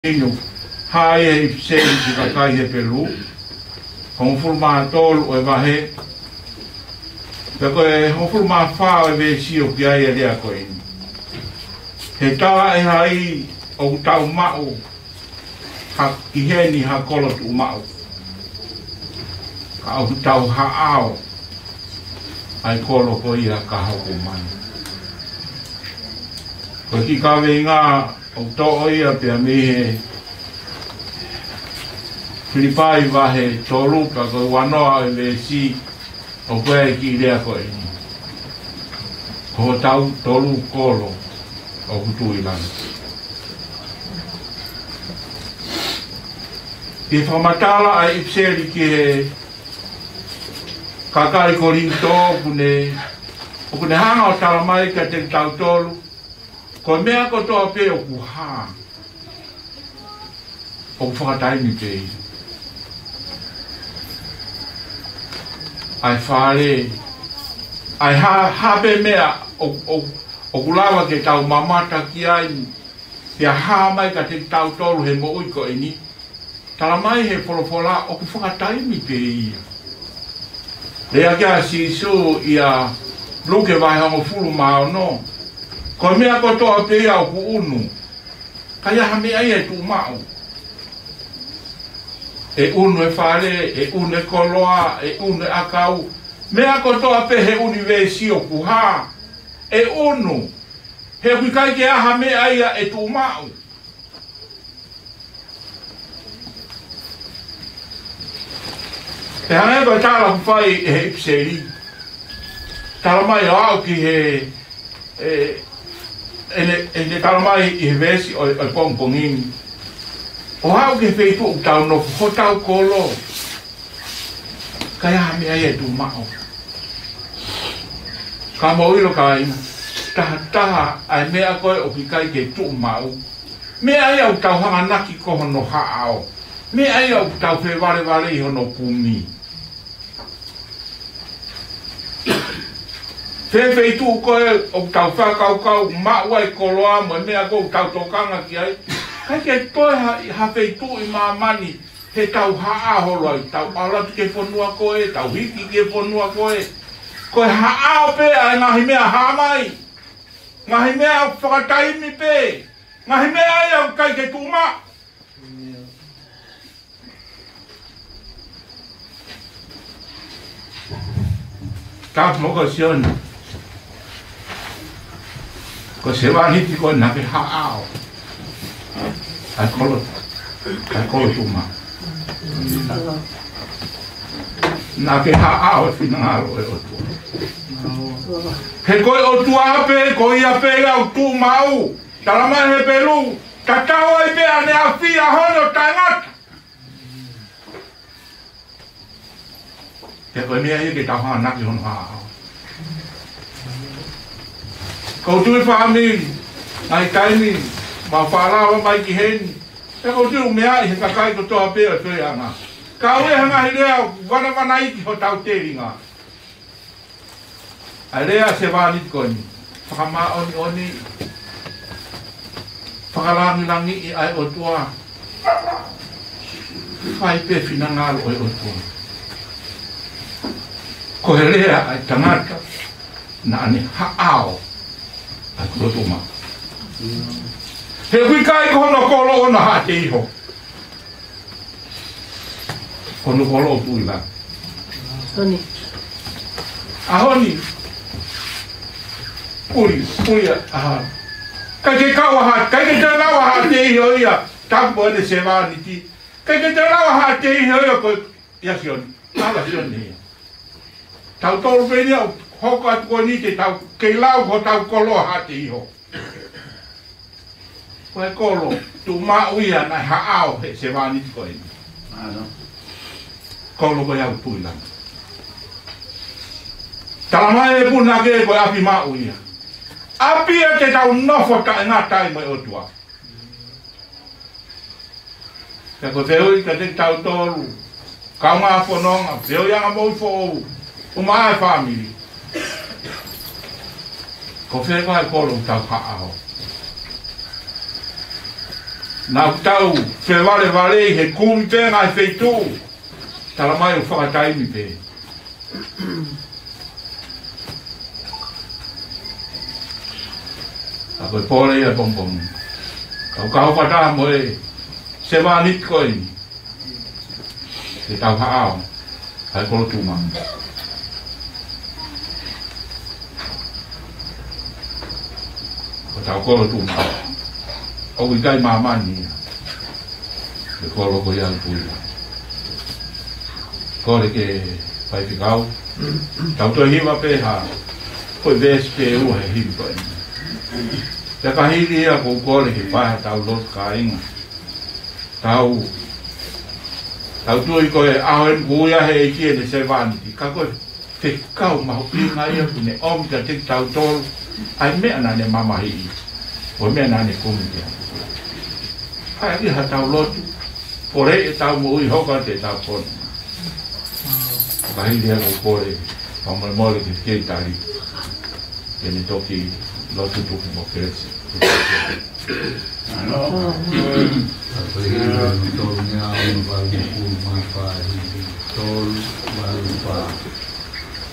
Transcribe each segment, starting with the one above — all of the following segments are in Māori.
inu hai e ipseli ki kakai he pelu hongfulu maa tolu e vahe peko e hongfulu maa whao e vesio ki ai e lea koe ini he tawa e hai o tau mao ha iheni ha kolo tu mao ka o tau ha ao ai kolo ko ia ka hoko mani ko ki ka venga o to oia pe me Filipai vahe toluka ko wanoa e le si o koe ki lea koe ni ko tau tolu kolo o kutu ilana ki whamatala a ipseli ki he kakai ko rinto kune hanga o talamai ka te tau tolu ko mea ko toa pe o kuha o whakataimi pe ai whare ai hape mea o kulawa ke tau mamata ki ai pia haa mai ka te tau tolu he mo ui ko ini talamai he polopola o ku whakataimi pe ia lea kia sisu ia luke vai hongo fulu mao no ko mea ko toa pe ia o ku unu kaya hame ai e tu mao e unu e whare, e unu e koloa, e unu e akau mea ko toa pe he universio ku ha e unu he huikai ke aha me aia e tu mao e hanga eba tala kuwhai e he ipseri tala mai o au ki he e tala mai i he vesi o pongpongini o hau ke feitu o tau no ho tau kolo kaya hame ai e tu mao ka moilo ka ina taha ai mea koe o kikai ke tu mao mea ai au tau hanga naki koho no haao mea ai au tau fe vare i hono kumi fe tu koe o tau whakau maua e koloa mo mea koe tau tokanga ki ai kai ke toi ha feitu i mamani he tau haa holo ai tau alatu ke whanua koe tau hiki ke whanua koe koe haa pe ai ngahi mea hamai ngahi mea whakataimi pe ngahi mea ai au kai ke tuma ka moko sioni ko se vaniti ko na ke haa ai kolo tuma na ke haa o finangalo e otua he koe otua ape ko ia pe au tu mau talamai he pelu kakao ai pe ane a fia hono tangata ke koe mea i ke taha naki hono haa ko tui whaamiri ai kaimi ma whaarawa mai ki heni e ko tū mea i he kakai ko toa pēra tue anga ka ue hanga hi rea wana iki ho tau tēringa a rea se wānit koni whakama oni whakalangi i ai o tua whai pe whinangalo o tua ko he rea ai tangata na ane haao ai kutotuma he kui kai kono kolo ona ha te iho kono kolo tu ila Toni ahoni puri aha kai ke kawa ha kai ke tana wa ha te iho ia tampo de semana ti kai ke tana wa ha te iho ia ko ia sioni ala sioni tau tolu venia hoko at ko ni te tau ke lau ho tau kolo ha te iho koe kolo, tu mauia nai haao he se wāniti koe ni. Kolo koe au puilanga. Talamai e puna ke koe api mauia. Api e te tau nofo ta e ngā tai mai otua. Ka koe teoi ka te tau tolu. Kau ngā whanonga, teoi anga moi fo ou. Uma ai whamiri. Ko whea koe kolo tau haao. na tau fe vale he kumi te ngai feitu tala mai o whakatai mi pe a koe pōre ia pompom kau pata mo e se vanit koe te tau haao hai kolo tūmang ko tau kolo tūmang o i kai mamani le kolo ko ia pui kore ke pai pikau tau to hiwa pe ha ko ves pe u he hiwa koe te kahiri ia ko kore ke pai tau lot ka inga tau tui koe ahen kuia he iki e se vaniti ka koe te kau maho inga ia kune om ka te tau tolu ai mea nane mamahi o mea nane kumitia ai ki ha tau lotu pore e tau mui hoka te tau pone kahiri ia ko kore pamole mole ki kei tari e ni toki lotu tuku mo keresi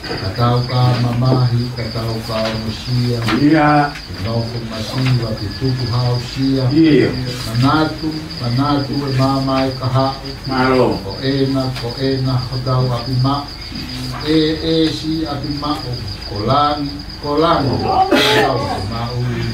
Katau ka mamahi, katau ka musia, nofo masiwa te tuku hausia, manatu e mama e kahau, ko ena hodau api ma, e si api ma, kolangi, katau ka mamahi,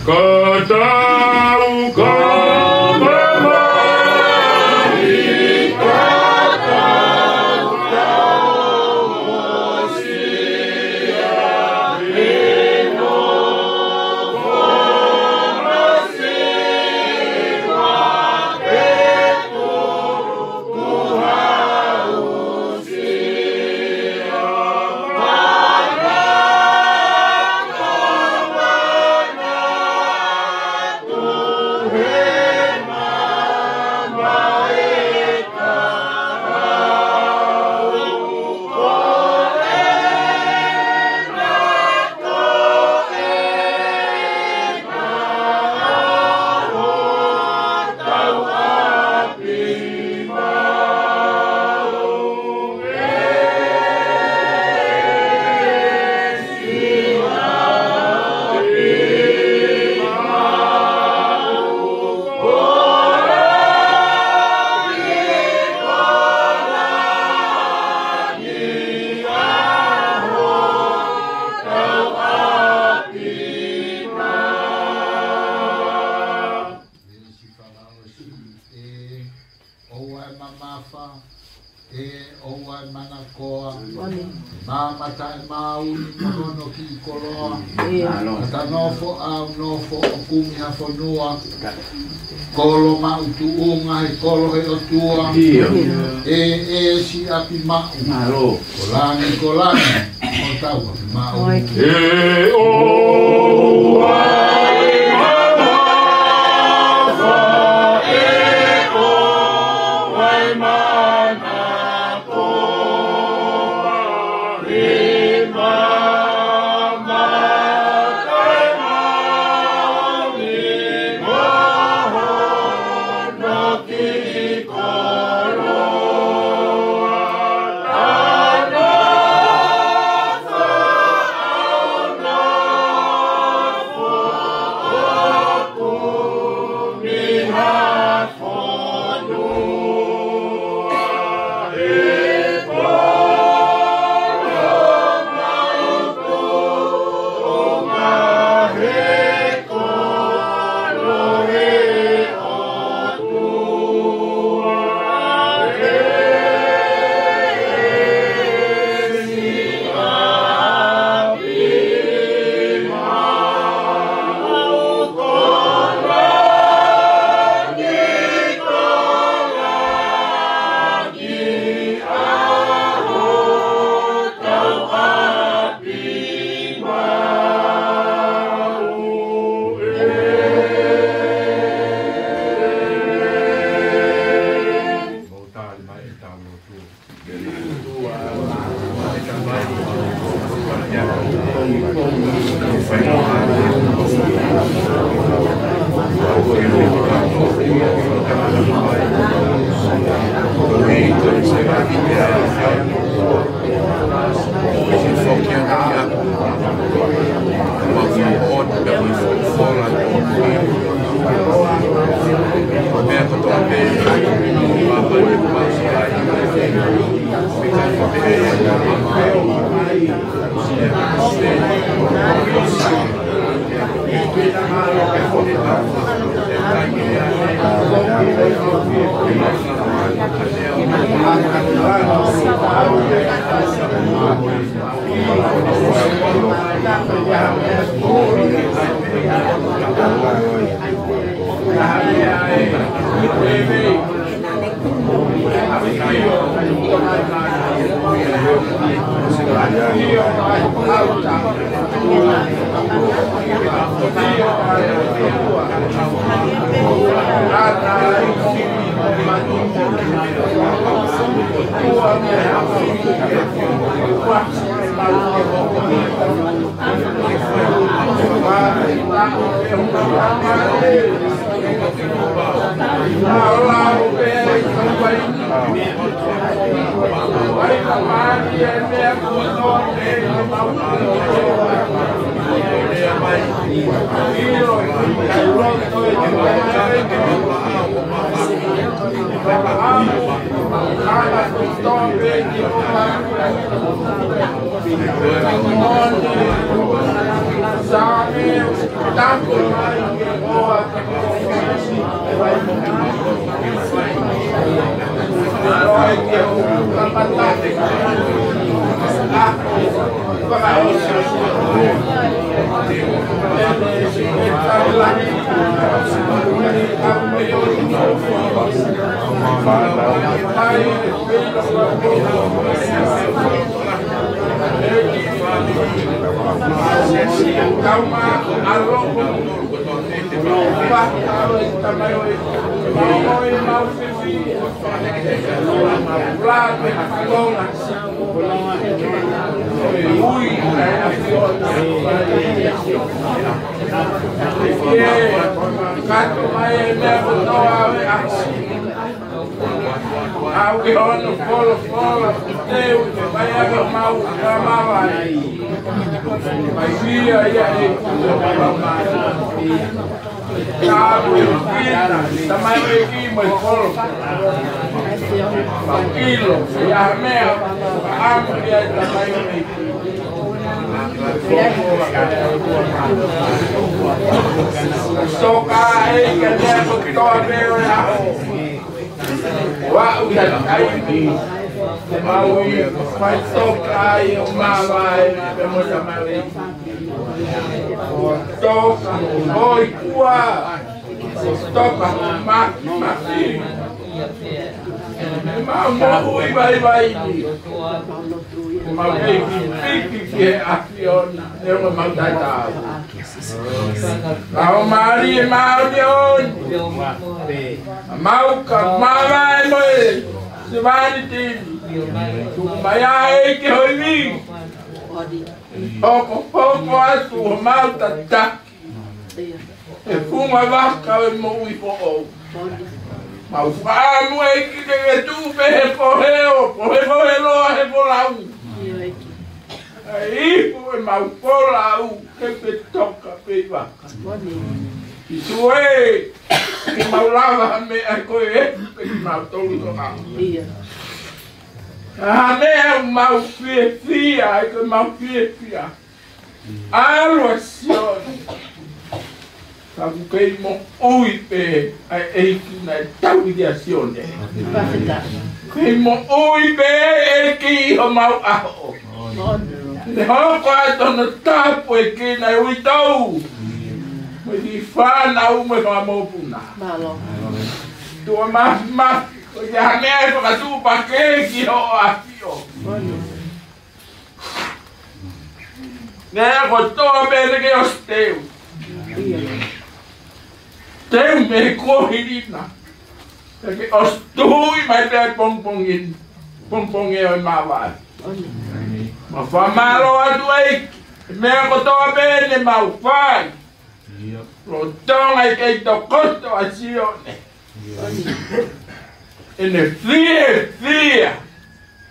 kolo mau tuunga he kolo he o tua e si api mau kolangi o tau api mau e o ai mamafa e o ai manako e mama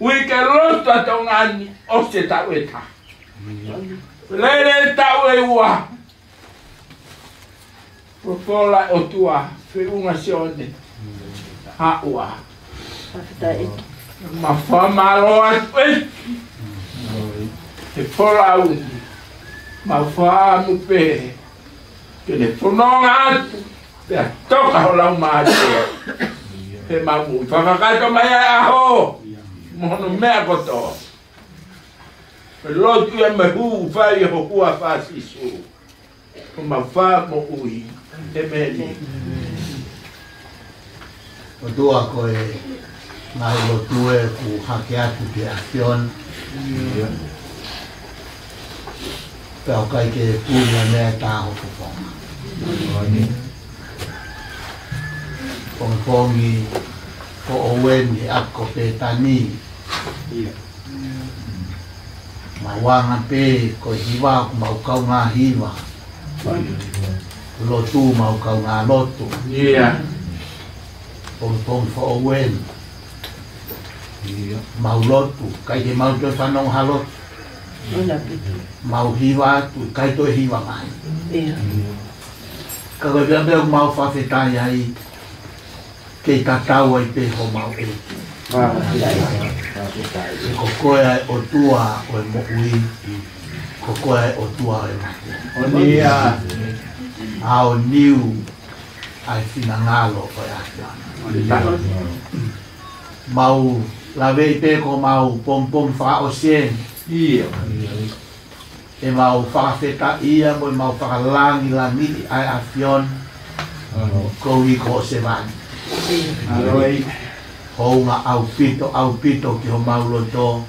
ui ke roto ato ngani o se tau e ta. Lele tau e ua. Profola o tua, whiunga sione. Ha ua. Ma wha maro atu e. Te whora au. Ma wha amu pe. Ke ne whanonga atu. Pea toka ho lau maa te. He mamu. Whakakato mai ai aho. Mohono mea koto. Pe lotu e me hu whai ho hua whasisu. Ko ma wha mo ui. Te meli. O tua koe ngai lotu e ku hake atu te afion. Pea kai ke pūna mea tā hoku whonga. Pongpongi ko oweni ako pe tani. Mawanga pe ko hiwa ku maukau ngā hiwa. Lotu maukau ngā lotu. Pongpongi ko oweni. Mau lotu, kai ke mau te whanong halotu. Mau hiwa atu, kai toi hiwa mai. Ka koe pia mea mau whawhetai ai. Kei tatau ai pe ho mau e. Ko koe ai o tua o e mo ui. Ko koe ai o tua o e mate. O nia. A o niu ai whina ngalo o e atu. Mau lawe pe ko mau pom pom wha o sien. E mau whawheta ia mo e mau whakalangi langi ai a fion. Ko i ko se vani. Aroi. Hounga au pito ki ho mauloto.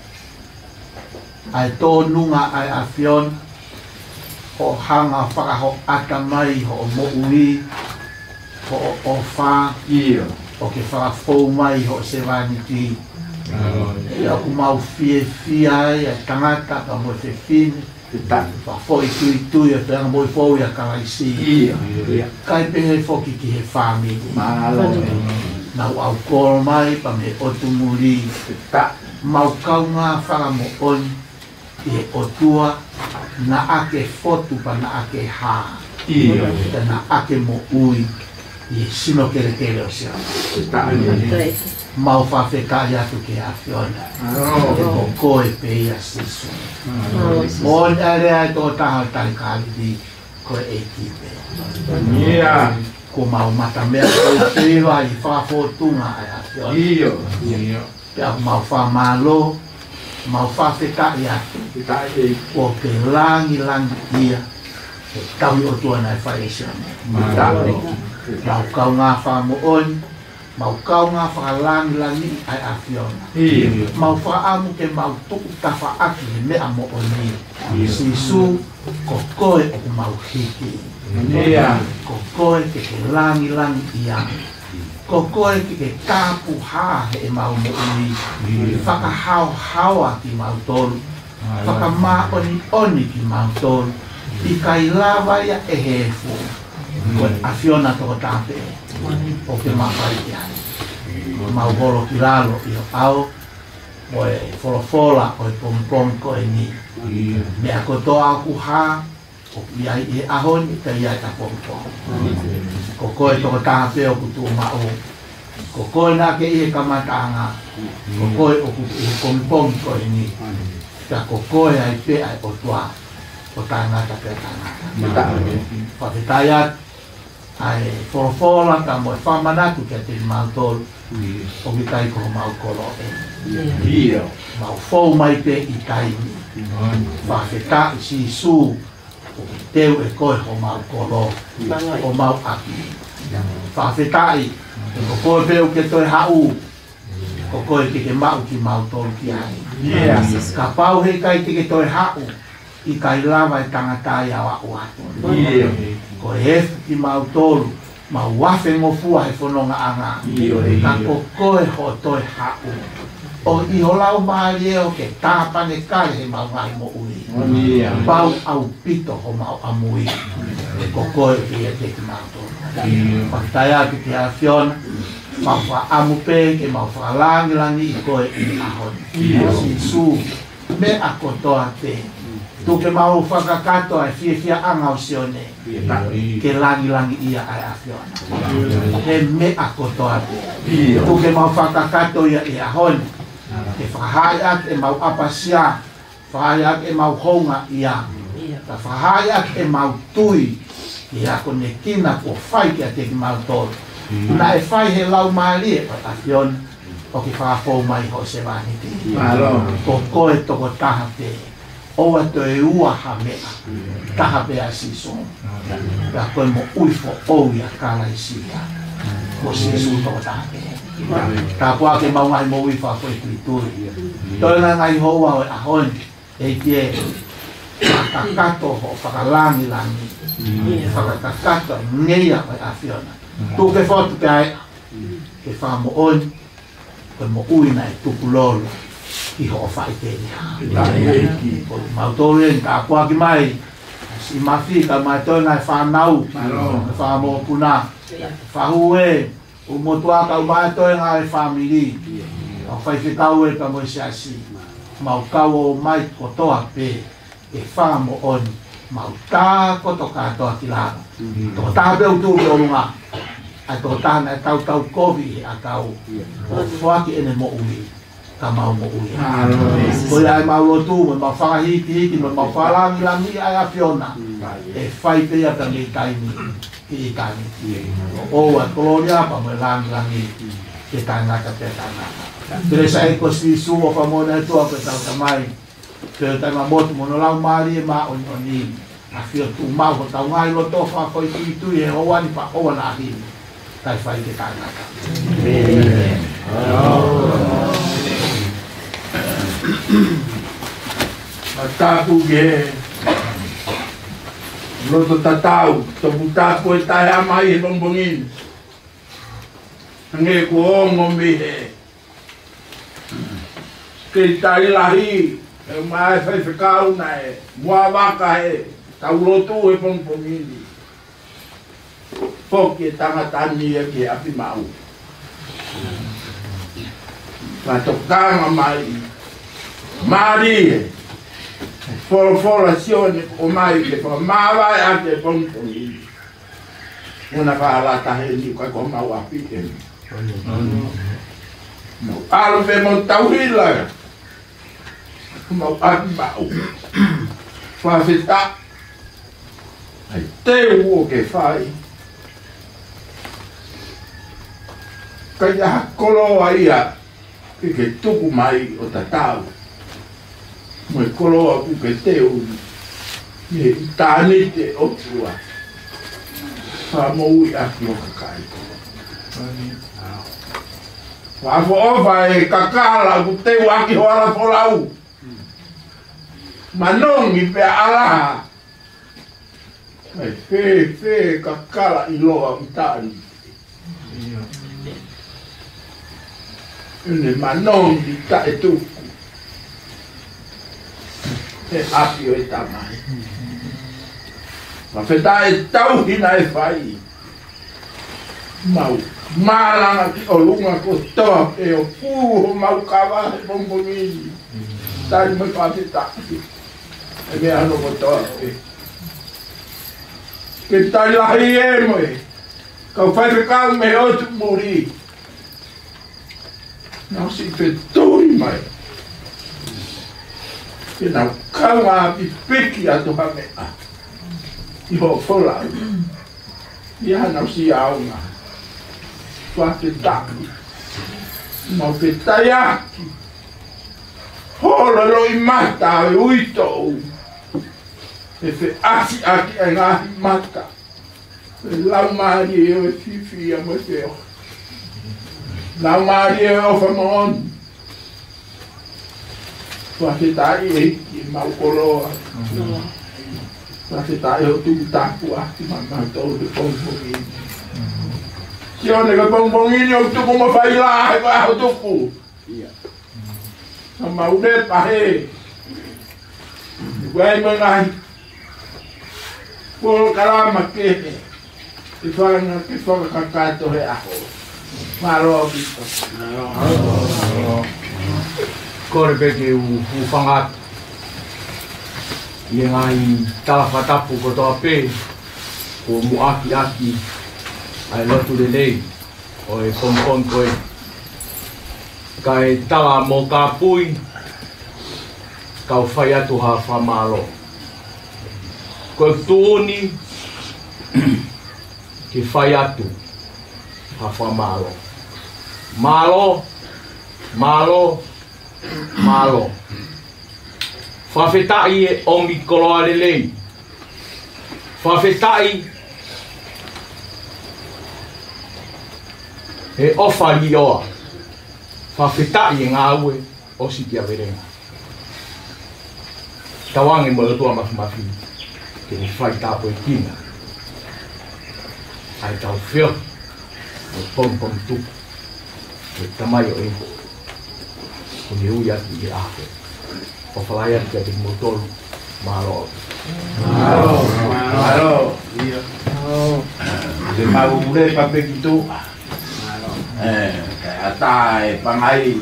Ai tō nunga ai a fion. Ho hanga whakaho ata mai ho mo ui. Ho o wha. O ke whakafou mai ho se vani ti. E aku mau fie ai a tangata ka mo te fine. Whafoi tui e pēnga moi fōi a karaisi. Kai pēngai whoki ki he whāmi. Nau au koro mai pa me otu muri. Mau kaunga whaka mo oni. I he otua na ake fotu pa na ake hā. Na ake mo ui. I sino kere kere o sea. Mau whawhekai atu ke a whiona. Ko koe pe ia sisu. Mo nere ai tō taha tai kāwiri koe e kipe. Ko mau mata mea koe whiwa i whawhotunga ai a whiona. Pea mau whamalo, mau whawhekai atu. Ko ke langi ia. E taui o tuana e whaesione. Mau kau ngā whamu oni. Mau kau ngā whakalangi ai a whiona. Mau whaamu ke mau tuku tawha aki he mea mo o ni. Sisu, ko koe o mau hiki. Ko koe ke langi ia. Ko koe ke kāpu hā he mau mo o ni. Whakahau ki mau tolu. Whakamā oni ki mau tolu. I kai lawa ia e he fu. Ko a whiona toko tāpe. O ke mawhai ki ai. Mau horo ki lalo i o au. O e wholofola o e pompom ko e ni. Mea ko toa aku hā. O ki ai e ahoni ka iai ta pompom. Ko koe toko tāpe o kutu o mao. Ko koe nā ke i e kamatanga. Ko koe o kutu i pompom ko e ni. Ka ko koe ai pe ai o toa. O tangata pe tangata. Whawhetai atu. Ai wholofola ka mo e whamanatu kia te mautolu. O ki kai ko mau kolo e. Mau whou mai pe i taimi. Whawhetai si su. O ki teu e koe ho mau kolo. O mau aki. Whawhetai. E ko koe peu ke toi hau. Ko koe ke mau ki mautolu ki ai. Ka pau he kai te ke toi hau. I kai lava e tangatai awa uatu. Ko e ki mau tolu, mau wafe ngofua he whanonga anga. Ka ko koe ho toi hau. O i ho lau maari eo ke tāpane kare he mau ngai mo ui. Pau au pito ho mau amui. E ko koe ki e te ki mau tolu. Whakitai atu ki a whiona, mau amu pe ke mau langi i koe i ahon si su me a kotoa te tu ke mau whakakato ai fia anga o sione ke langi ia ai awhiona he me a kotoa te tu ke mau whakakato ia i ahon ke whahai ak e mau apasia whahai ak e mau honga ia ka whahai ak e mau tui ia ko ne kina ko whai kia te ki mau tolu na e whai he lau maali e awhiona o ki whafou mai ho se wani te ko koe toko taha te oa to e ua ha mea taha pe a siso ka koe mo uifo ou ia kala i sia ko sisu toko taha pe ka poa ke mau ngai mo uifo a koe kuituri toi na ngai hoa o e ahon e kie whakakato ho whakalangi whakakato ngeia o e awhiona tu ke whotu pe ai ke whamo on koe mo uina e tuku lolo ki ho whai tēni ha. Mautore ni ka kua ki mai, si mafi ka mai toi ngai whanau, whamo puna, whahue, u motua ka umai toi ngai whamiri, o whai whikau e ka moi siasi, mau kau o mai kotoa pe, e whamo on, mau tā koto katoa ki lana. Tō tā peo tū ki orunga, ai tō tāna e tau kovi a kau, o whaki ene mo ui. Ka mau mo ui. Koe ai mau rotu, me mau whakahiki, me mau whalangi ai a Fiona. E whai pea ka me kaini, ki i kaini. O a kolonia pa me langi, ke tangata pe tangata. Tere sa eko si su o whamona e tua pe tau tamai. Tere tai ma motu mono lau maari e ma oni. A whio tu mau ho tau ngai lo tofa koi tui e hoani pa oa na hini. Tai whai ke tangata. Mataku ge loto tatau to butaku e tai amai e bombongin nge ko ongo mi he ke tai lahi e mai fai whekau na e mua waka e tau lotu e bombongin poki e tangatani e ki api mau matokanga mai Mari, folazione o mai che fa mava e anche pomponi. Una falata e di qua come va più. No, alve montauilla. Ma abau. Fa festa. Ai te uo che fai. Kaya kolo aia che tu mai o tatau. Moi koloa ku ke teo e tāne te otua whamou a ki o kakai whafo ofa e kakala ku teo aki ho ala polau manongi pe alaha ai fe kakala i loa utani ene manongi ta e tuku e api o e tamai. Ma whetā e tau hina e whai. Mau māranga ki o lunga ko toa e o pūho mau kawa e bombongini. Tari mai whawheta. E mea ano ko toa e. Ke tari lahi e moe. Kau whaiwhekau me otu muri. Nau si wheturi mai. Ke nau kawa pi peki atu hamea. I ho wholau. I hanau si aunga. Whate taki. Mau te tai aki. Holo i mata e uito. E whe asi aki e ngahi mata. E lau maari e o fifi a mo te o. Lau maari e o whamon. Whate tai e ki mau koloa. Whate tai o tuku taku aki mamatou de pompongini. Si one ka pompongini o tuku mo whaila e ko aho tuku. Sa maudet pahe. Wai mo ngai. Polo kalama kehe. Ki whanga ki whanga kakato he aho. Malo. Kore peke u whangat. I ngai talawhatapu ko toa pē. Ko muaki aki. Ai lotu le lei. O e pompon koe. Kai tala mo ka pui. Kau whai atu ha whamalo. Koe tuoni. Ki whai atu ha whamalo. Malo. Malo. Malo. Whawhetai e omi koloa le lei. Whawhetai e ofari oa. Whawhetai e ngā ue o siti a verenga. Tawange mo le tua mafi ke ni whai tāpo e kina. Ai tau whio o pom tu. E tamai o e o ni ui ati i ake. O whalai ati ati motolu malo. Malo. Le mau ule pape ki tu. Ata e pangai.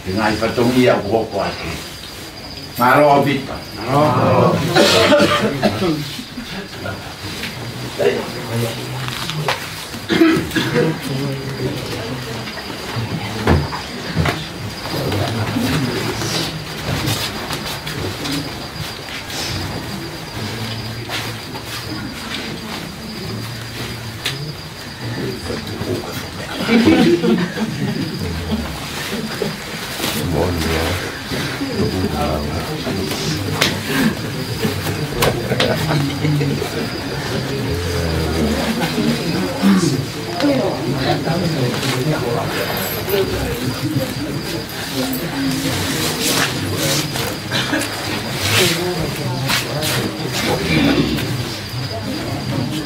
Ke ngai patongi au koko ati. Malo vita. Malo.